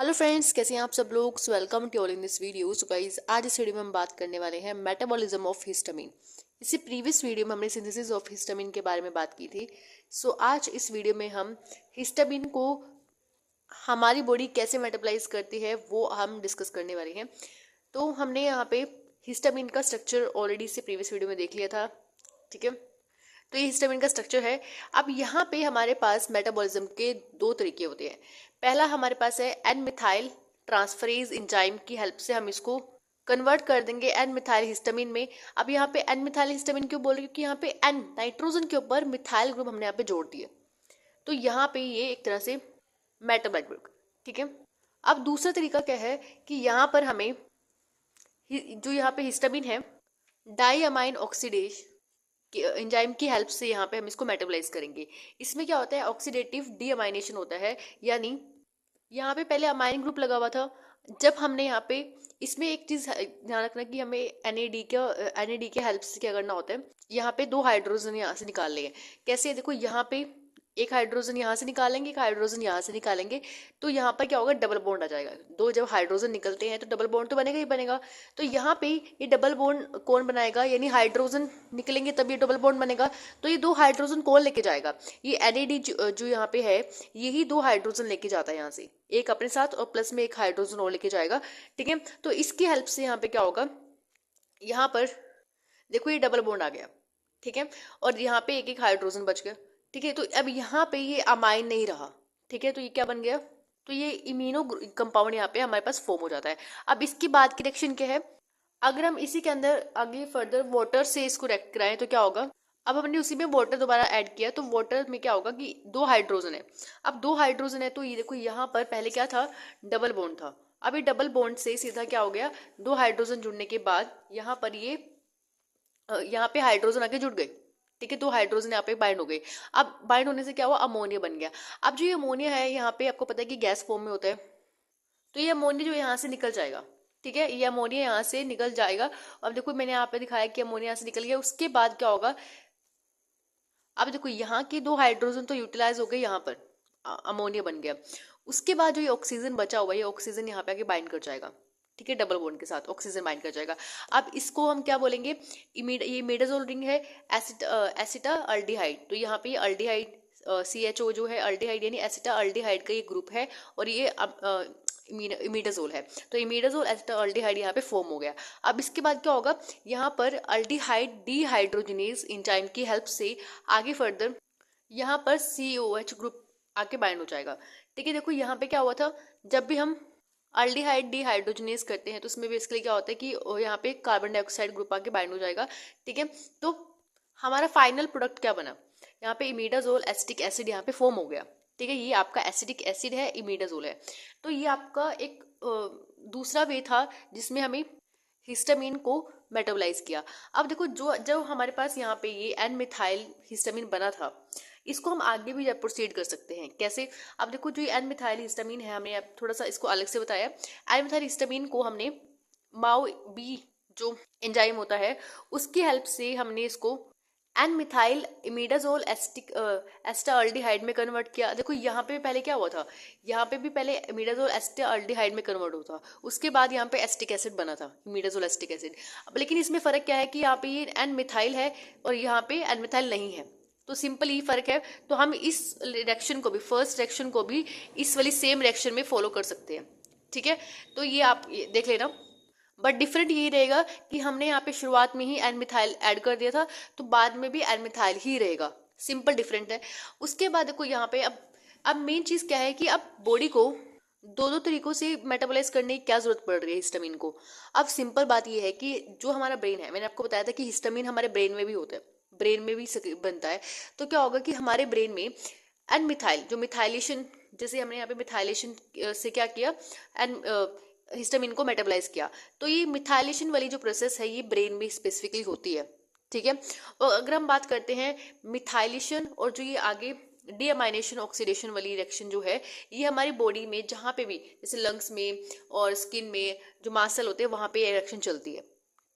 Hello friends, कैसे हैं आप सब लोग। Welcome to all in this video. So guys, आज इस वीडियो में हम बात करने वाले हैं मेटाबॉलिज्म ऑफ हिस्टामिन। इससे प्रीवियस वीडियो में हमने सिंथेसिस ऑफ हिस्टामिन के बारे में बात की थी। सो आज इस वीडियो में हम हिस्टामिन को हमारी बॉडी कैसे मेटाबॉलाइज करती है वो हम डिस्कस करने वाले हैं। तो हमने यहाँ पे हिस्टामिन का स्ट्रक्चर ऑलरेडी से प्रीवियस वीडियो में देख लिया था, ठीक है। तो ये हिस्टामिन का स्ट्रक्चर है। अब यहाँ पे हमारे पास मेटाबॉलिज्म के दो तरीके होते हैं। पहला हमारे पास है एन मिथाइल ट्रांसफरेज एंजाइम की हेल्प से हम इसको कन्वर्ट कर देंगे एन मिथाइल हिस्टामिन में। अब यहाँ पे एन मिथाइल हिस्टामिन क्यों बोल रही हूँ, क्योंकि यहाँ पे एन नाइट्रोजन के ऊपर मिथाइल ग्रुप हमने यहाँ पे जोड़ दिए, तो यहाँ पे ये एक तरह से मेटाबॉलाइट ग्रुप, ठीक है। अब दूसरा तरीका क्या है कि यहाँ पर हमें जो यहाँ पे हिस्टामिन है डाईअमाइन ऑक्सीडेज एंजाइम की हेल्प से यहाँ पे हम इसको मेटाबोलाइज करेंगे। इसमें क्या होता है, ऑक्सीडेटिव डीअमाइनेशन होता है, यानी यहाँ पे पहले अमाइन ग्रुप लगा हुआ था। जब हमने यहाँ पे इसमें एक चीज ध्यान रखना कि हमें एनएडी के हेल्प से क्या करना होता है, यहाँ पे दो हाइड्रोजन यहाँ से निकाल लेंगे। कैसे, देखो यहाँ पे एक हाइड्रोजन यहाँ से निकालेंगे, एक हाइड्रोजन यहाँ से निकालेंगे, तो यहाँ पर क्या होगा, डबल बॉन्ड आ जाएगा। दो जब हाइड्रोजन निकलते हैं तो डबल बॉन्ड तो बनेगा ही बनेगा। तो यहाँ पे ये डबल बॉन्ड कौन बनाएगा, यानी हाइड्रोजन निकलेंगे तब ये डबल बॉन्ड बनेगा। तो ये दो हाइड्रोजन कौन लेके जाएगा, ये एनएडी जो यहाँ पे है यही दो हाइड्रोजन लेके जाता है यहाँ से, एक अपने साथ और प्लस में एक हाइड्रोजन और लेके जाएगा, ठीक है। तो इसकी हेल्प से यहाँ पे क्या होगा, यहाँ पर देखो ये डबल बॉन्ड आ गया, ठीक है, और यहाँ पे एक एक हाइड्रोजन बच गया, ठीक है। तो अब यहाँ पे ये अमाइन नहीं रहा, ठीक है, तो ये क्या बन गया, तो ये इम्यूनो कंपाउंड यहाँ पे हमारे पास फॉर्म हो जाता है। अब इसके बाद की रिएक्शन क्या है, अगर हम इसी के अंदर आगे फर्दर वाटर से इसको रिएक्ट कराएं तो क्या होगा। अब हमने उसी में वाटर दोबारा ऐड किया, तो वाटर में क्या होगा कि दो हाइड्रोजन है। अब दो हाइड्रोजन है तो ये देखो यहाँ पर पहले क्या था, डबल बॉन्ड था। अब ये डबल बॉन्ड से सीधा क्या हो गया, दो हाइड्रोजन जुड़ने के बाद यहाँ पर ये यहाँ पे हाइड्रोजन आके जुड़ गए, ठीक है, दो हाइड्रोजन यहाँ पे बाइंड हो गए। अब बाइंड होने से क्या हुआ, अमोनिया बन गया। अब जो ये अमोनिया है यहाँ पे आपको पता है कि गैस फॉर्म में होता है, तो ये अमोनिया जो यहाँ से निकल जाएगा, ठीक है, ये अमोनिया यहाँ से निकल जाएगा। अब देखो मैंने यहाँ पे दिखाया कि अमोनिया यहाँ से निकल गया, उसके बाद क्या होगा, अब देखो यहाँ के दो हाइड्रोजन तो यूटिलाइज हो गए, यहाँ पर अमोनिया बन गया। उसके बाद जो ये ऑक्सीजन बचा हुआ है, ये ऑक्सीजन यहाँ पे आके बाइंड कर जाएगा, ठीक है, डबल बॉन्ड के साथ ऑक्सीजन बाइंड कर जाएगा। अब इसको हम क्या बोलेंगे, ये इमिडाजोल रिंग है एसिटा अल्डिहाइड। तो यहाँ पे अल्डिहाइड CHO जो है अल्डिहाइड यानी एसिटा अल्डिहाइड का ये ग्रुप है, और ये इमिडाजोल है। तो इमिडाजोल एसिटा अल्डिहाइड यहाँ पे फॉर्म हो गया। अब इसके बाद क्या होगा, यहाँ पर अल्डिहाइड डीहाइड्रोजिनेज एंजाइम की हेल्प से आगे फर्दर यहाँ पर COH ग्रुप आके बाइंड हो जाएगा, ठीक है। देखो यहाँ पे क्या हुआ था, जब भी हम अल्डिहाइड डीहाइड्रोजिनेज करते हैं तो उसमें बेसिकली क्या होता है कि यहाँ पे कार्बन डाइऑक्साइड ग्रुप आके बाइंड हो जाएगा, ठीक है। तो हमारा फाइनल प्रोडक्ट क्या बना, यहाँ पे इमिडाजोल एसिटिक एसिड यहाँ पे फॉर्म हो गया, ठीक है। ये आपका एसिटिक एसिड है, इमिडाजोल है। तो ये आपका एक दूसरा वे था जिसमें हमें हिस्टामिन को मेटाबोलाइज किया। अब देखो जो जब हमारे पास यहाँ पे ये एन मिथाइल हिस्टामिन बना था, इसको हम आगे भी प्रोसीड कर सकते हैं। कैसे, अब देखो जो एन मिथाइल हिस्टामिन है, हमने अब थोड़ा सा इसको अलग से बताया। एन मिथाइल हिस्टामिन को हमने माओ बी जो एंजाइम होता है उसकी हेल्प से हमने इसको एन मिथाइल इमिडाजोल एस्टाल्डिहाइड में कन्वर्ट किया। देखो यहाँ पे पहले क्या हुआ था, यहाँ पे भी पहले इमिडाजोल एस्टाल्डिहाइड में कन्वर्ट हुआ था, उसके बाद यहाँ पे एस्टिक एसिड बना था, इमिडाजोल एस्टिक एसिड। अब लेकिन इसमें फर्क क्या है कि यहाँ पे ये एन मिथाइल है और यहाँ पे एन मिथाइल नहीं है, तो सिंपल ही फर्क है। तो हम इस रिएक्शन को भी, फर्स्ट रिएक्शन को भी इस वाली सेम रिएक्शन में फॉलो कर सकते हैं, ठीक है। तो ये आप देख लेना, बट डिफरेंट यही रहेगा कि हमने यहाँ पे शुरुआत में ही एन मिथाइल ऐड कर दिया था, तो बाद में भी एन मिथाइल ही रहेगा, सिंपल डिफरेंट है। उसके बाद देखो यहाँ पे अब मेन चीज क्या है कि अब बॉडी को दो दो तरीकों से मेटाबोलाइज करने की क्या जरूरत पड़ रही है हिस्टामिन को। अब सिंपल बात यह है कि जो हमारा ब्रेन है, मैंने आपको बताया था कि हिस्टामिन हमारे ब्रेन में भी होता है, ब्रेन में भी बनता है। तो क्या होगा कि हमारे ब्रेन में एन मिथाइल जो मिथाइलेशन, जैसे हमने यहाँ पे मिथाइलेशन से क्या किया, एन हिस्टामिन को मेटाबोलाइज किया, तो ये मिथाइलेशन वाली जो प्रोसेस है ये ब्रेन में स्पेसिफिकली होती है, ठीक है। और अगर हम बात करते हैं मिथाइलेशन और जो ये आगे डीअमाइनेशन ऑक्सीडेशन वाली रिएक्शन जो है, ये हमारी बॉडी में जहाँ पे भी, जैसे लंग्स में और स्किन में जो मासल होते हैं वहाँ पे ये रिएक्शन चलती है,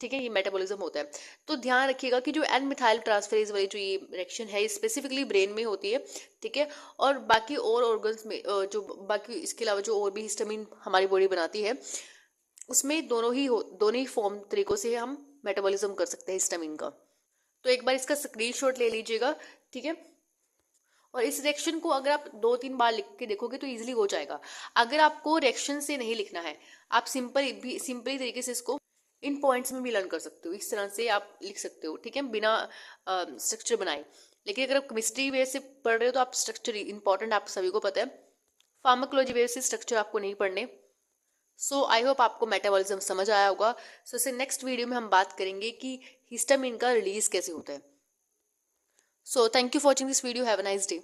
ठीक है, ये मेटाबॉलिज्म होता है। तो ध्यान रखिएगा कि जो एन मिथाइल ट्रांसफेरेज वाली जो ये रिएक्शन है, स्पेसिफिकली ब्रेन में होती है, ठीक है। और बाकी और ऑर्गन्स में जो बाकी इसके अलावा जो और भी हिस्टामिन हमारी बॉडी बनाती है, उसमें दोनों ही फॉर्म तरीकों से हम मेटाबॉलिज्म कर सकते हैं हिस्टामिन का। तो एक बार इसका स्क्रीनशॉट ले लीजिएगा, ठीक है। और इस रिएक्शन को अगर आप 2-3 बार लिख के देखोगे तो इजीली हो जाएगा। अगर आपको रिएक्शन से नहीं लिखना है, आप सिंपली तरीके से इसको इन पॉइंट्स में भी लर्न कर सकते हो, इस तरह से आप लिख सकते हो, ठीक है, बिना स्ट्रक्चर बनाए। लेकिन अगर आप केमिस्ट्री वे से पढ़ रहे हो तो आप स्ट्रक्चर इंपॉर्टेंट, आप सभी को पता है। फार्माकोलॉजी वे से स्ट्रक्चर आपको नहीं पढ़ने। सो आई होप आपको मेटाबॉलिज्म समझ आया होगा। सो इसे नेक्स्ट वीडियो में हम बात करेंगे कि हिस्टामिन का रिलीज कैसे होता है। So thank you for watching this video, have a nice day.